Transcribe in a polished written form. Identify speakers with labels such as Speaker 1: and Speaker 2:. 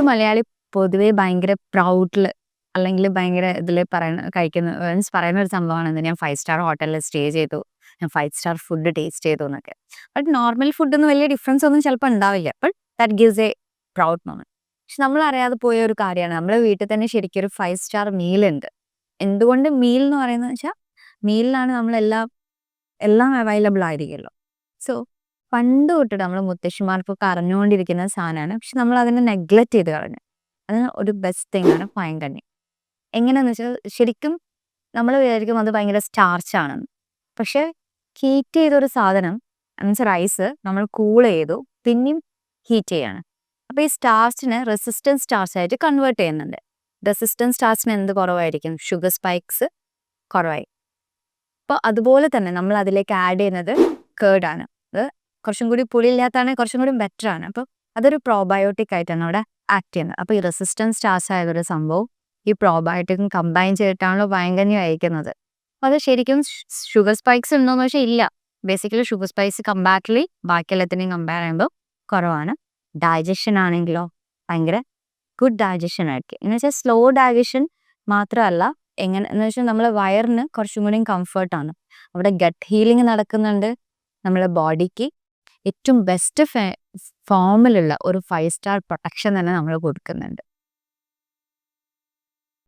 Speaker 1: മലയാളി പൊതുവേ ഭയങ്കര പ്രൗഡില് അല്ലെങ്കിൽ ഭയങ്കര ഇതില് കഴിക്കുന്ന മീൻസ് പറയുന്ന ഒരു സംഭവമാണ് ഞാൻ 5 സ്റ്റാർ ഹോട്ടലിൽ സ്റ്റേ ചെയ്തു. ഞാൻ 5 സ്റ്റാർ ഫുഡ് ടേസ്റ്റ് ചെയ്തു എന്നൊക്കെ. ബട്ട് നോർമൽ ഫുഡൊന്നും വലിയ ഡിഫറൻസ് ഒന്നും ചിലപ്പോൾ ഉണ്ടാവില്ല. But that gives A proud moment. പക്ഷെ നമ്മൾ അറിയാതെ പോയ ഒരു കാര്യമാണ്. നമ്മുടെ വീട്ടിൽ തന്നെ ശരിക്കും ഒരു 5 സ്റ്റാർ മീൽ ഉണ്ട്. എന്തുകൊണ്ട് മീൽ എന്ന് പറയുന്നത് വെച്ചാൽ മീലിലാണ് നമ്മളെല്ലാം എല്ലാം അവൈലബിൾ ആയിരിക്കുമല്ലോ. സോ പണ്ട് തൊട്ടിട്ട് നമ്മൾ മുത്തശ്ശിമാർക്കൊക്കെ അറിഞ്ഞുകൊണ്ടിരിക്കുന്ന സാധനമാണ്. പക്ഷെ നമ്മൾ അതിനെ നെഗ്ലക്റ്റ് ചെയ്ത് കളഞ്ഞു. അതിന് ഒരു ബെസ്റ്റ് തിങ് ആണ് പഴങ്കഞ്ഞി. എങ്ങനെയാന്ന് വെച്ചാൽ ശരിക്കും നമ്മൾ വിചാരിക്കും അത് ഭയങ്കര സ്റ്റാർച്ച് ആണെന്ന്. പക്ഷെ ഹീറ്റ് ചെയ്തൊരു സാധനം മീൻസ് റൈസ് നമ്മൾ കൂൾ ചെയ്തു പിന്നെയും ഹീറ്റ് ചെയ്യാണ്. അപ്പോൾ ഈ സ്റ്റാർച്ചിനെ റെസിസ്റ്റൻസ് സ്റ്റാർച്ച് ആയിട്ട് കൺവേർട്ട് ചെയ്യുന്നുണ്ട്. റെസിസ്റ്റൻസ് സ്റ്റാർച്ചിന് എന്ത് കുറവായിരിക്കും? ഷുഗർ സ്പൈക്സ് കുറവായി. അപ്പോൾ അതുപോലെ തന്നെ നമ്മൾ അതിലേക്ക് ആഡ് ചെയ്യുന്നത് കേർഡാണ്. അത് കുറച്ചും കൂടി പുളിയില്ലാത്തതാണ്, കുറച്ചും കൂടി ബെറ്റർ ആണ്. അപ്പോൾ അതൊരു പ്രോബയോട്ടിക് ആയിട്ടാണ് അവിടെ ആക്ട് ചെയ്യുന്നത്. അപ്പോൾ ഈ റെസിസ്റ്റൻസ് സ്റ്റാർച്ച് ആയതൊരു സംഭവം ഈ പ്രോബയോട്ടിക്കും കമ്പൈൻ ചെയ്തിട്ടാണല്ലോ പഴങ്കഞ്ഞി കഴിക്കുന്നത്. അപ്പോൾ അത് ശരിക്കും ഷുഗർ സ്പൈക്സ് ഉണ്ടോയെന്ന് വെച്ചാൽ ഇല്ല. ബേസിക്കലി ഷുഗർ സ്പൈസ് കമ്പാരിറ്റീവ്ലി ബാക്കി എല്ലാത്തിനെയും കമ്പയർ ചെയ്യുമ്പോൾ കുറവാണ്. ഡൈജഷൻ ആണെങ്കിലോ ഭയങ്കര ഗുഡ് ഡൈജഷൻ ആയിരിക്കും. എന്ന് വെച്ചാൽ സ്ലോ ഡൈജഷൻ മാത്രമല്ല, എന്ന് വെച്ചാൽ നമ്മളെ വയറിന് കുറച്ചും കൂടി കംഫർട്ടാണ്. അവിടെ ഗട്ട് ഹീലിംഗ് നടക്കുന്നുണ്ട്. നമ്മളെ ബോഡിക്ക് ഏറ്റവും ബെസ്റ്റ് ഫോമിലുള്ള ഒരു 5 സ്റ്റാർ പ്രൊട്ടക്ഷൻ തന്നെ നമ്മൾ കൊടുക്കുന്നുണ്ട്.